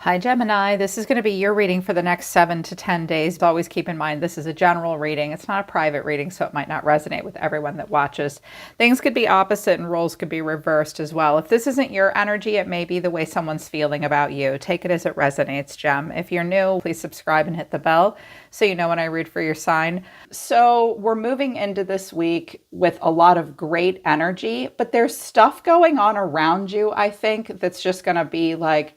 Hi Gemini, this is going to be your reading for the next 7 to 10 days. But always keep in mind this is a general reading. It's not a private reading, so it might not resonate with everyone that watches. Things could be opposite and roles could be reversed as well. If this isn't your energy, it may be the way someone's feeling about you. Take it as it resonates, Gem. If you're new, please subscribe and hit the bell so you know when I read for your sign. So we're moving into this week with a lot of great energy, but there's stuff going on around you, I think, that's just going to be like,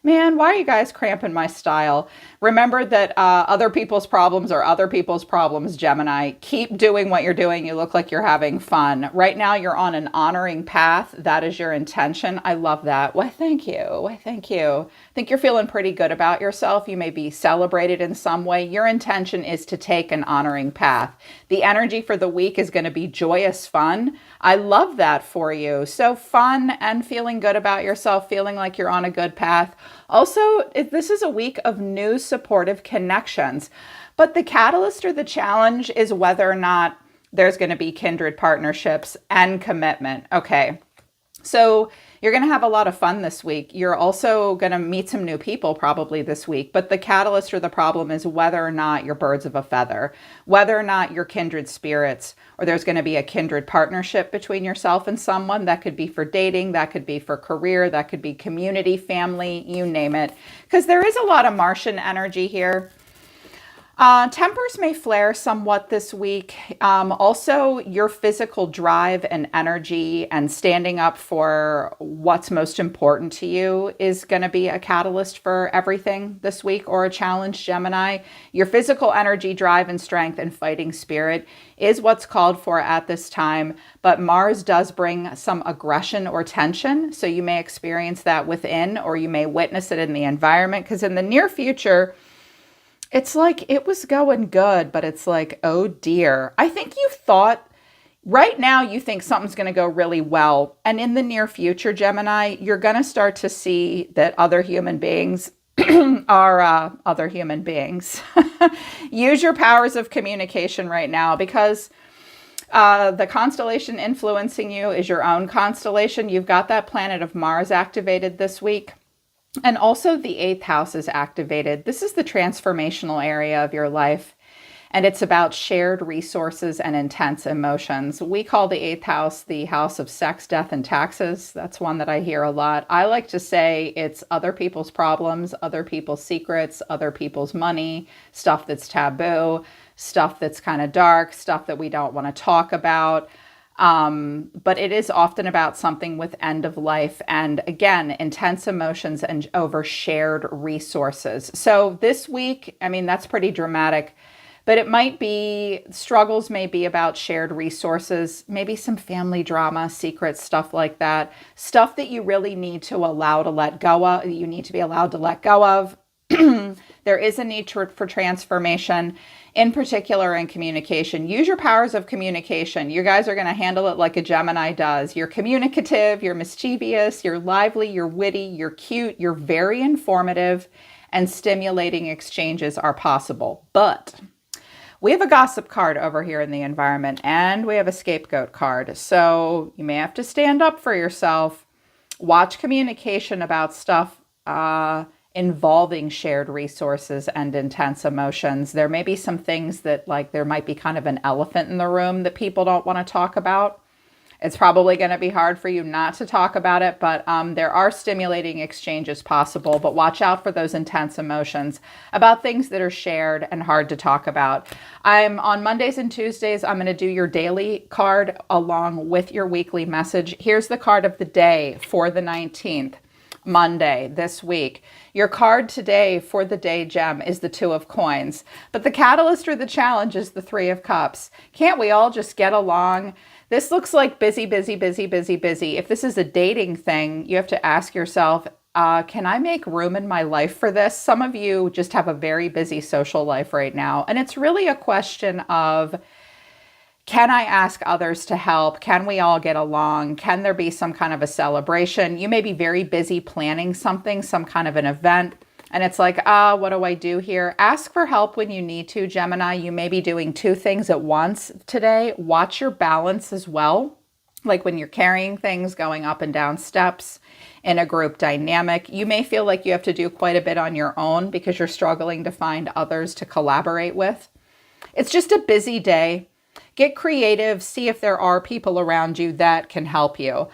man, why are you guys cramping my style? Remember that other people's problems are other people's problems, Gemini. Keep doing what you're doing. You look like you're having fun. Right now, you're on an honoring path. That is your intention. I love that. Why, thank you. Why, thank you. I think you're feeling pretty good about yourself. You may be celebrated in some way. Your intention is to take an honoring path. The energy for the week is going to be joyous fun. I love that for you. So fun and feeling good about yourself, feeling like you're on a good path. Also, this is a week of new supportive connections, but the catalyst or the challenge is whether or not there's going to be kindred partnerships and commitment. Okay. So you're going to have a lot of fun this week. You're also going to meet some new people probably this week, but the catalyst or the problem is whether or not you're birds of a feather, whether or not you're kindred spirits, or there's going to be a kindred partnership between yourself and someone. That could be for dating, that could be for career, that could be community, family, you name it, because there is a lot of Martian energy here. Tempers may flare somewhat this week. Also, your physical drive and energy and standing up for what's most important to you is going to be a catalyst for everything this week, or a challenge, Gemini. Your physical energy, drive, and strength and fighting spirit is what's called for at this time. But Mars does bring some aggression or tension. So you may experience that within, or you may witness it in the environment, because in the near future, it's like it was going good, but it's like, oh dear. I think you thought right now you think something's going to go really well. And in the near future, Gemini, you're going to start to see that other human beings are other human beings. Use your powers of communication right now, because the constellation influencing you is your own constellation. You've got that planet of Mars activated this week. And also the 8th house is activated. This is the transformational area of your life, and it's about shared resources and intense emotions. We call the 8th house the house of sex, death, and taxes. That's one that I hear a lot. I like to say it's other people's problems, other people's secrets, other people's money, stuff that's taboo, stuff that's kind of dark, stuff that we don't want to talk about. But it is often about something with end of life and, again, intense emotions and over shared resources. So this week, I mean, that's pretty dramatic, but it might be, struggles may be about shared resources, maybe some family drama, secrets, stuff like that, stuff that you really need to allow to let go of, you need to be allowed to let go of. There is a need for transformation, in particular in communication. Use your powers of communication. You guys are going to handle it like a Gemini does. You're communicative, you're mischievous, you're lively, you're witty, you're cute, you're very informative, and stimulating exchanges are possible. But we have a gossip card over here in the environment, and we have a scapegoat card. So you may have to stand up for yourself. Watch communication about stuff involving shared resources and intense emotions. There may be some things that, like, there might be kind of an elephant in the room that people don't want to talk about. It's probably going to be hard for you not to talk about it, but there are stimulating exchanges possible. But watch out for those intense emotions about things that are shared and hard to talk about. I'm on Mondays and Tuesdays. I'm going to do your daily card along with your weekly message. Here's the card of the day for the 19th. Monday this week. Your card today for the day, Gem, is the 2 of coins, but the catalyst or the challenge is the 3 of cups. Can't we all just get along? This looks like busy, busy, busy, busy, busy. If this is a dating thing, you have to ask yourself, can I make room in my life for this? Some of you just have a very busy social life right now, and it's really a question of, can I ask others to help? Can we all get along? Can there be some kind of a celebration? You may be very busy planning something, some kind of an event, and it's like, what do I do here? Ask for help when you need to, Gemini. You may be doing 2 things at once today. Watch your balance as well. like when you're carrying things, going up and down steps in a group dynamic. You may feel like you have to do quite a bit on your own because you're struggling to find others to collaborate with. It's just a busy day. Get creative, see if there are people around you that can help you.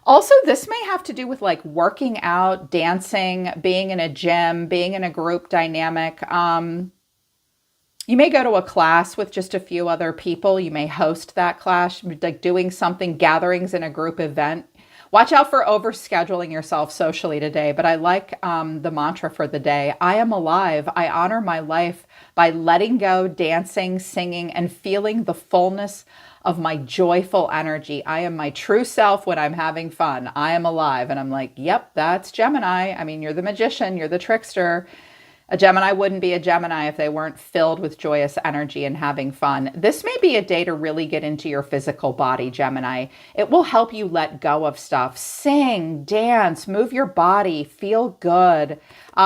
Also, this may have to do with like working out, dancing, being in a gym, being in a group dynamic. You may go to a class with just a few other people. You may host that class, like doing something, gatherings in a group event. Watch out for overscheduling yourself socially today. But I like the mantra for the day. I am alive. I honor my life by letting go, dancing, singing, and feeling the fullness of my joyful energy. I am my true self when I'm having fun. I am alive. And I'm like, yep, that's Gemini. I mean, you're the magician. You're the trickster. A Gemini wouldn't be a Gemini if they weren't filled with joyous energy and having fun. This may be a day to really get into your physical body, Gemini. It will help you let go of stuff. Sing, dance, move your body, feel good.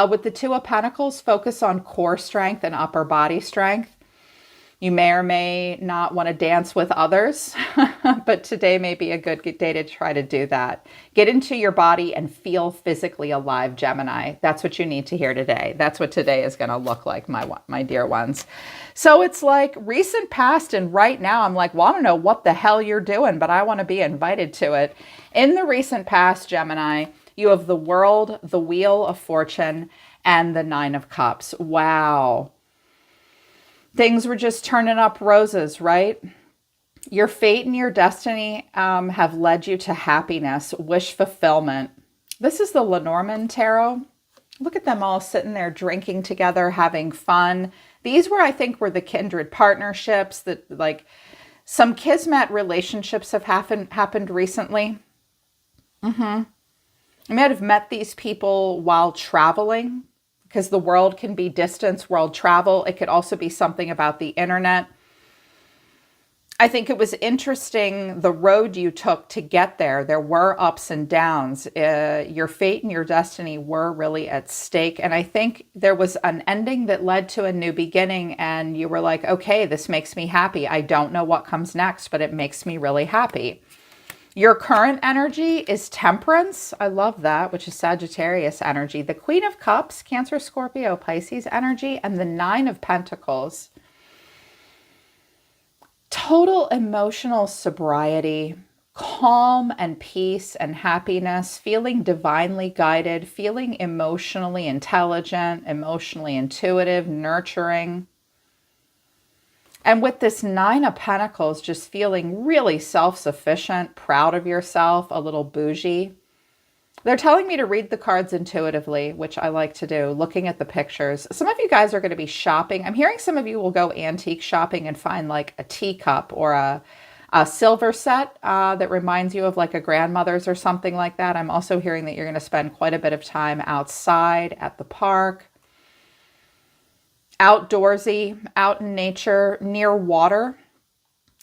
With the Two of Pentacles, focus on core strength and upper body strength. You may or may not want to dance with others, but today may be a good day to try to do that. Get into your body and feel physically alive, Gemini. That's what you need to hear today. That's what today is going to look like, my dear ones. So it's like recent past and right now, I'm like, well, I don't know what the hell you're doing, but I want to be invited to it. In the recent past, Gemini, you have the World, the Wheel of Fortune, and the Nine of Cups. Wow. Things were just turning up roses, right? Your fate and your destiny have led you to happiness, wish fulfillment. This is the Lenormand Tarot. Look at them all sitting there drinking together, having fun. These were, I think, were the kindred partnerships that like some kismet relationships have happened recently. I might have met these people while traveling, because the world can be distance, world travel. It could also be something about the internet. I think it was interesting the road you took to get there. There were ups and downs. Your fate and your destiny were really at stake. And I think there was an ending that led to a new beginning. And you were like, okay, this makes me happy. I don't know what comes next, but it makes me really happy. Your current energy is Temperance. I love that, which is Sagittarius energy. The Queen of Cups, Cancer, Scorpio, Pisces energy, and the Nine of Pentacles. Total emotional sobriety, calm and peace and happiness, feeling divinely guided, feeling emotionally intelligent, emotionally intuitive, nurturing. And with this Nine of Pentacles, just feeling really self-sufficient, proud of yourself, a little bougie. They're telling me to read the cards intuitively, which I like to do, looking at the pictures. Some of you guys are going to be shopping. I'm hearing some of you will go antique shopping and find like a teacup or a silver set that reminds you of like a grandmother's or something like that. I'm also hearing that you're going to spend quite a bit of time outside at the park. Outdoorsy, out in nature, near water,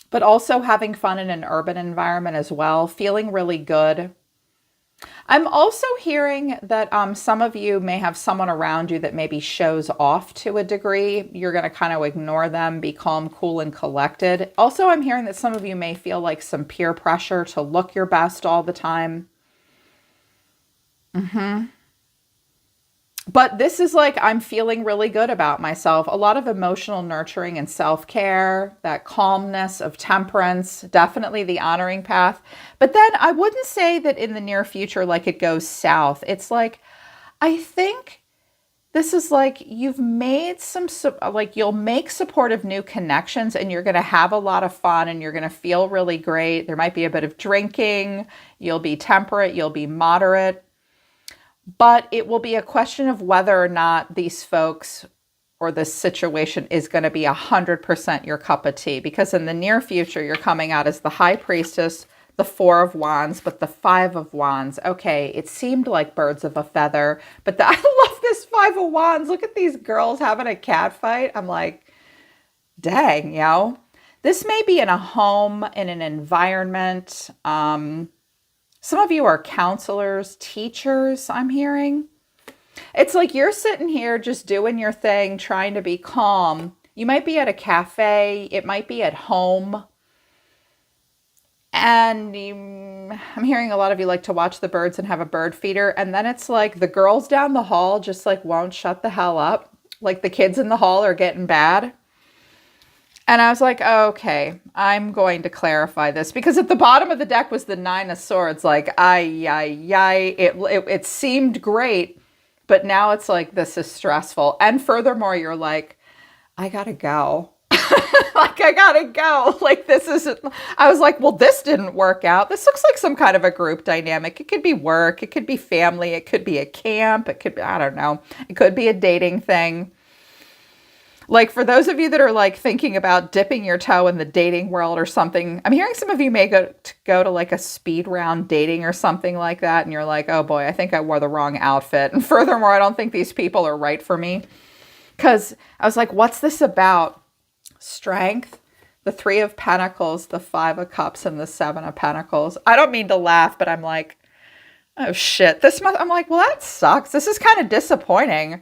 but also having fun in an urban environment as well, feeling really good. I'm also hearing that some of you may have someone around you that maybe shows off to a degree. You're going to kind of ignore them, be calm, cool, and collected. Also, I'm hearing that some of you may feel like some peer pressure to look your best all the time. But this is like, I'm feeling really good about myself. A lot of emotional nurturing and self-care, that calmness of Temperance, definitely the honoring path. But then I wouldn't say that in the near future, like it goes south. It's like, I think this is like you've made some, like you'll make supportive new connections and you're going to have a lot of fun and you're going to feel really great. There might be a bit of drinking. You'll be temperate. You'll be moderate. But it will be a question of whether or not these folks or this situation is going to be 100% your cup of tea. Because in the near future, you're coming out as the High Priestess, the Four of Wands, but the Five of Wands. Okay, it seemed like birds of a feather, but I love this Five of Wands. Look at these girls having a cat fight. I'm like, dang, yo. This may be in a home, in an environment. Some of you are counselors, teachers, I'm hearing. It's like you're sitting here just doing your thing, trying to be calm. You might be at a cafe. It might be at home. And I'm hearing a lot of you like to watch the birds and have a bird feeder. And then it's like the girls down the hall just like won't shut the hell up. Like the kids in the hall are getting bad. And I was like, okay, I'm going to clarify this, because at the bottom of the deck was the Nine of Swords. Like, it seemed great, but now it's like, this is stressful. And furthermore, you're like, I gotta go. Like, I gotta go. Like, this isn't, I was like, well, this didn't work out. This looks like some kind of a group dynamic. It could be work. It could be family. It could be a camp. It could be, I don't know. It could be a dating thing. Like, for those of you that are like thinking about dipping your toe in the dating world or something, I'm hearing some of you may go to like a speed round dating or something like that. And you're like, oh boy, I think I wore the wrong outfit. And furthermore, I don't think these people are right for me. Because I was like, what's this about? Strength, the Three of Pentacles, the Five of Cups, and the Seven of Pentacles. I don't mean to laugh, but I'm like, oh shit. This month, I'm like, well, that sucks. This is kind of disappointing.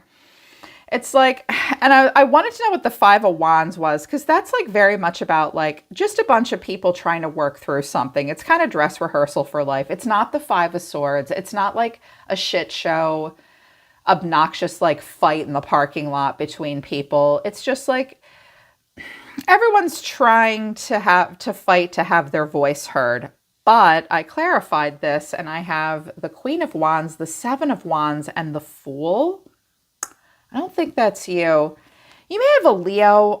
It's like, and I wanted to know what the Five of Wands was, because that's like very much about like just a bunch of people trying to work through something. It's kind of dress rehearsal for life. It's not the Five of Swords. It's not like a shit show, obnoxious like fight in the parking lot between people. It's just like everyone's trying to fight to have their voice heard. But I clarified this, and I have the Queen of Wands, the Seven of Wands, and the Fool. I don't think that's you. You may have a Leo,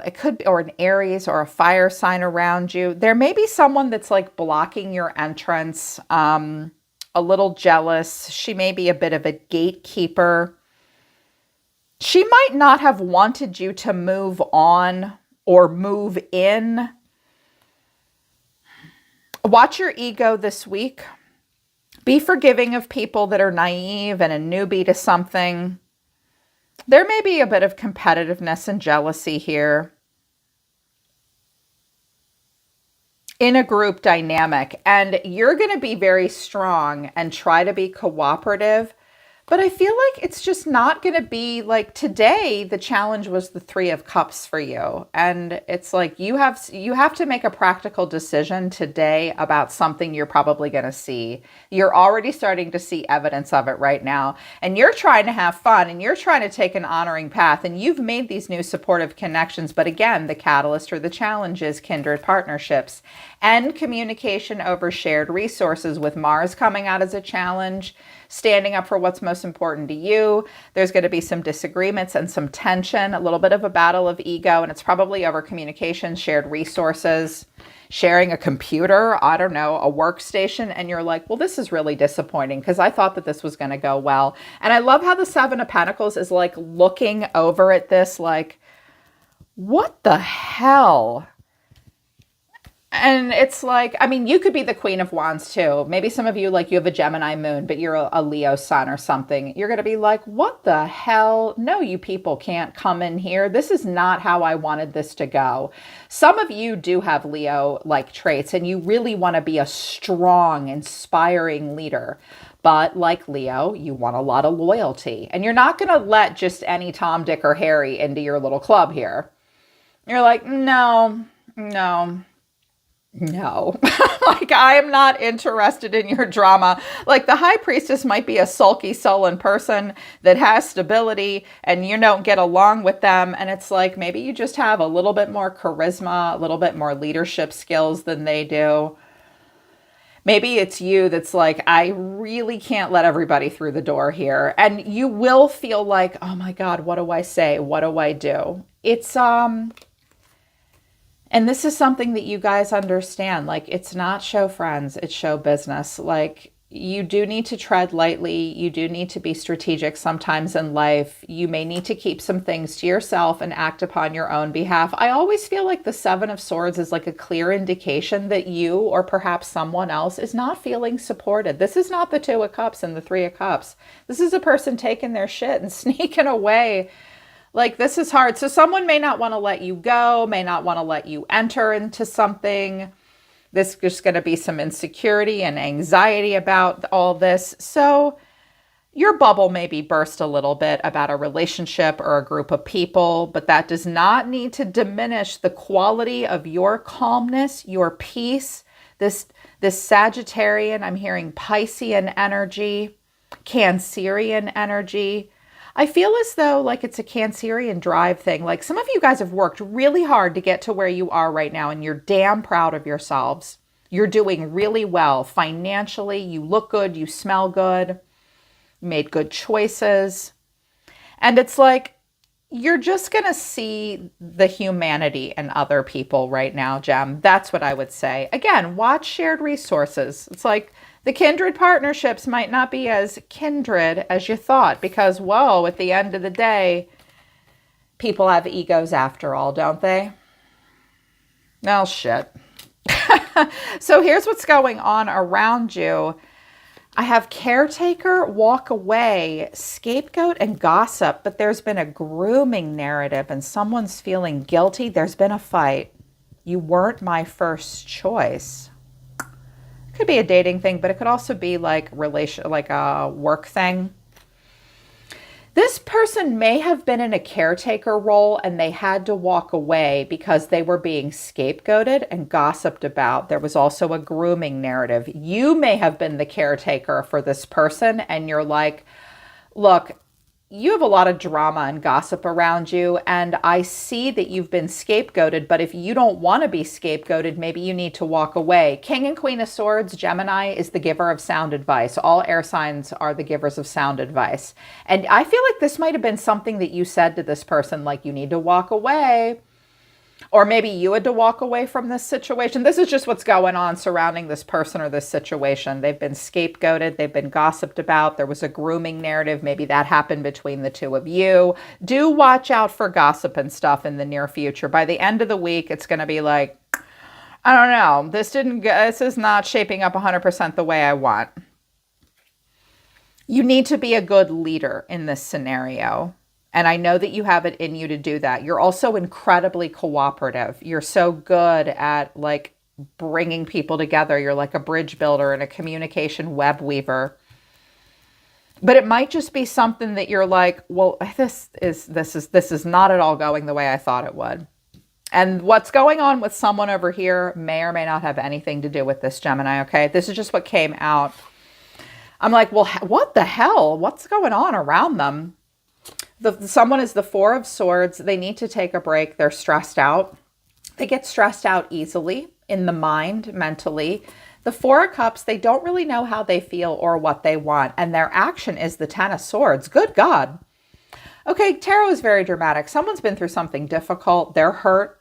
it could be, or an Aries or a fire sign around you. There may be someone that's like blocking your entrance, a little jealous. She may be a bit of a gatekeeper. She might not have wanted you to move on or move in. Watch your ego this week. Be forgiving of people that are naive and a newbie to something. There may be a bit of competitiveness and jealousy here in a group dynamic, and you're going to be very strong and try to be cooperative. But I feel like it's just not going to be like today. The challenge was the Three of Cups for you. And it's like you have to make a practical decision today about something you're probably going to see. You're already starting to see evidence of it right now. And you're trying to have fun, and you're trying to take an honoring path. And you've made these new supportive connections. But again, the catalyst or the challenge is kindred partnerships and communication over shared resources, with Mars coming out as a challenge. Standing up for what's most important to you. There's going to be some disagreements and some tension, a little bit of a battle of ego, and it's probably over communication, shared resources, sharing a computer, I don't know, a workstation, and you're like, well, this is really disappointing because I thought that this was going to go well. And I love how the Seven of Pentacles is like looking over at this like, what the hell? And it's like, I mean, you could be the Queen of Wands too. Maybe some of you, like you have a Gemini moon, but you're a Leo sun or something. You're going to be like, what the hell? No, you people can't come in here. This is not how I wanted this to go. Some of you do have Leo-like traits, and you really want to be a strong, inspiring leader. But like Leo, you want a lot of loyalty. And you're not going to let just any Tom, Dick, or Harry into your little club here. You're like, no. Like, I am not interested in your drama. Like, the High Priestess might be a sulky, sullen person that has stability, and you don't get along with them. And it's like, maybe you just have a little bit more charisma, a little bit more leadership skills than they do. Maybe it's you that's like, I really can't let everybody through the door here. And you will feel like, oh my God, what do I say? What do I do? It's, and this is something that you guys understand. Like, it's not show friends, it's show business. Like, you do need to tread lightly. You do need to be strategic sometimes in life. You may need to keep some things to yourself and act upon your own behalf. I always feel like the Seven of Swords is like a clear indication that you, or perhaps someone else, is not feeling supported. This is not the Two of Cups and the Three of Cups. This is a person taking their shit and sneaking away. Like, this is hard. So someone may not want to let you go, may not want to let you enter into something. There's just going to be some insecurity and anxiety about all this. So your bubble may be burst a little bit about a relationship or a group of people, but that does not need to diminish the quality of your calmness, your peace, This Sagittarian, I'm hearing Piscean energy, Cancerian energy. I feel as though like it's a Cancerian drive thing. Like some of you guys have worked really hard to get to where you are right now, and you're damn proud of yourselves. You're doing really well financially. You look good. You smell good. You made good choices. And it's like, you're just going to see the humanity in other people right now, Gem. That's what I would say. Again, watch shared resources. It's like the kindred partnerships might not be as kindred as you thought because, whoa, at the end of the day, people have egos after all, don't they? Oh, shit. So here's what's going on around you. I have caretaker, walk away, scapegoat, and gossip, but there's been a grooming narrative and someone's feeling guilty. There's been a fight. You weren't my first choice. It could be a dating thing, but it could also be like a work thing. This person may have been in a caretaker role and they had to walk away because they were being scapegoated and gossiped about. There was also a grooming narrative. You may have been the caretaker for this person and you're like, look, you have a lot of drama and gossip around you, and I see that you've been scapegoated, but if you don't want to be scapegoated, maybe you need to walk away. King and Queen of Swords, Gemini, is the giver of sound advice. All air signs are the givers of sound advice. And I feel like this might have been something that you said to this person, like you need to walk away. Or maybe you had to walk away from this situation. This is just what's going on surrounding this person or this situation. They've been scapegoated. They've been gossiped about. There was a grooming narrative. Maybe that happened between the two of you. Do watch out for gossip and stuff in the near future. By the end of the week, it's going to be like, I don't know. This is not shaping up 100% the way I want. You need to be a good leader in this scenario. And I know that you have it in you to do that. You're also incredibly cooperative. You're so good at like bringing people together. You're like a bridge builder and a communication web weaver. But it might just be something that you're like, well, this is not at all going the way I thought it would. And what's going on with someone over here may or may not have anything to do with this, Gemini, okay? This is just what came out. I'm like, well, what the hell? What's going on around them? Someone is the Four of Swords. They need to take a break. They're stressed out. They get stressed out easily in the mind, mentally. The Four of Cups, they don't really know how they feel or what they want. And their action is the Ten of Swords. Good God. Okay, tarot is very dramatic. Someone's been through something difficult. They're hurt.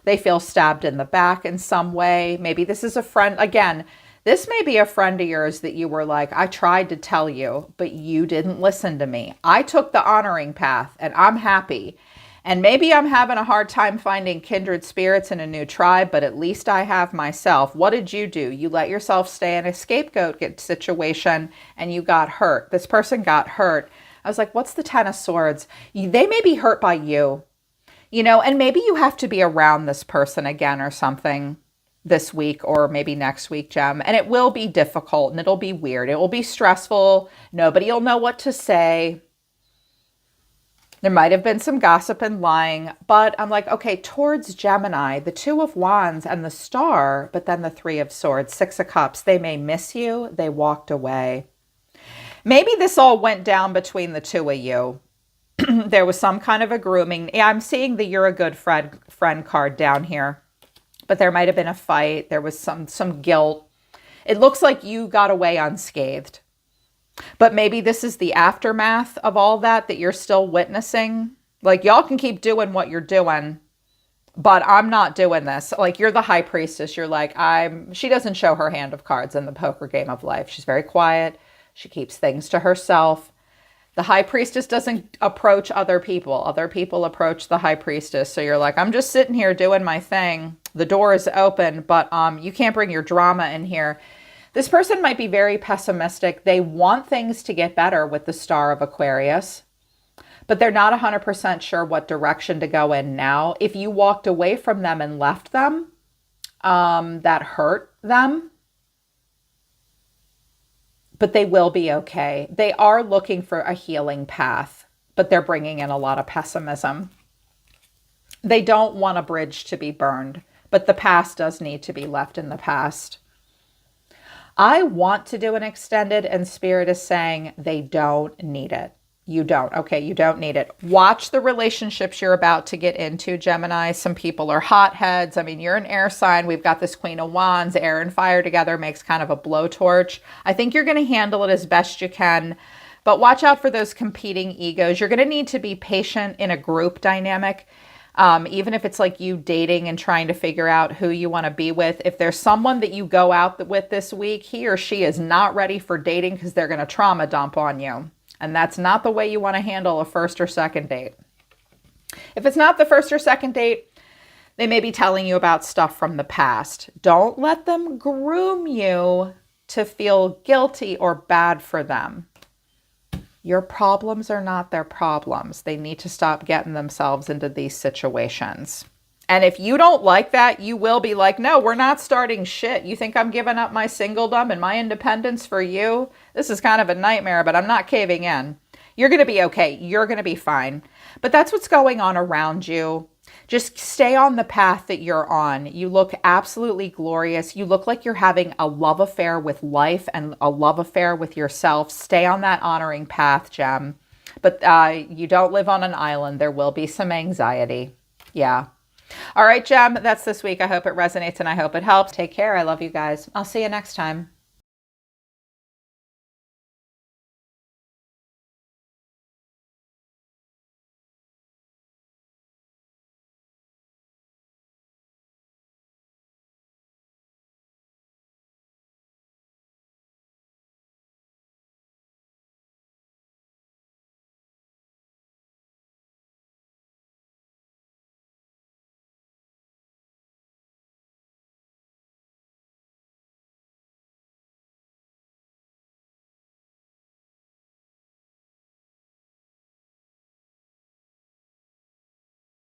They feel stabbed in the back in some way. Maybe this is a friend. Again, this may be a friend of yours that you were like, I tried to tell you, but you didn't listen to me. I took the honoring path and I'm happy. And maybe I'm having a hard time finding kindred spirits in a new tribe, but at least I have myself. What did you do? You let yourself stay in a scapegoat situation and you got hurt. This person got hurt. I was like, what's the Ten of Swords? They may be hurt by you, and maybe you have to be around this person again or something this week or maybe next week, Gem. And it will be difficult and it'll be weird. It will be stressful. Nobody will know what to say. There might have been some gossip and lying, but I'm like, okay, towards Gemini, the Two of Wands and the Star, but then the Three of Swords, Six of Cups, they may miss you. They walked away. Maybe this all went down between the two of you. There was some kind of a grooming. Yeah, I'm seeing the you're a good friend card down here. But there might have been a fight. There was some guilt. It looks like you got away unscathed. But maybe this is the aftermath of all that you're still witnessing. Like, y'all can keep doing what you're doing, but I'm not doing this. Like, you're the high priestess. You're like, she doesn't show her hand of cards in the poker game of life. She's very quiet. She keeps things to herself. The high priestess doesn't approach other people. Other people approach the high priestess. So you're like, I'm just sitting here doing my thing. The door is open, but you can't bring your drama in here. This person might be very pessimistic. They want things to get better with the Star of Aquarius, but they're not 100% sure what direction to go in now. If you walked away from them and left them, that hurt them. But they will be okay. They are looking for a healing path, but they're bringing in a lot of pessimism. They don't want a bridge to be burned, but the past does need to be left in the past. I want to do an extended, and Spirit is saying they don't need it. You don't. Okay, you don't need it. Watch the relationships you're about to get into, Gemini. Some people are hotheads. I mean, you're an air sign. We've got this Queen of Wands. Air and fire together makes kind of a blowtorch. I think you're going to handle it as best you can, but watch out for those competing egos. You're going to need to be patient in a group dynamic. Even if it's like you dating and trying to figure out who you want to be with. If there's someone that you go out with this week, he or she is not ready for dating because they're going to trauma dump on you. And that's not the way you want to handle a first or second date. If it's not the first or second date, they may be telling you about stuff from the past. Don't let them groom you to feel guilty or bad for them. Your problems are not their problems. They need to stop getting themselves into these situations. And if you don't like that, you will be like, no, we're not starting shit. You think I'm giving up my singledom and my independence for you? This is kind of a nightmare, but I'm not caving in. You're going to be okay. You're going to be fine. But that's what's going on around you. Just stay on the path that you're on. You look absolutely glorious. You look like you're having a love affair with life and a love affair with yourself. Stay on that honoring path, Gem. But you don't live on an island. There will be some anxiety. Yeah. All right, Gem, that's this week. I hope it resonates and I hope it helps. Take care. I love you guys. I'll see you next time.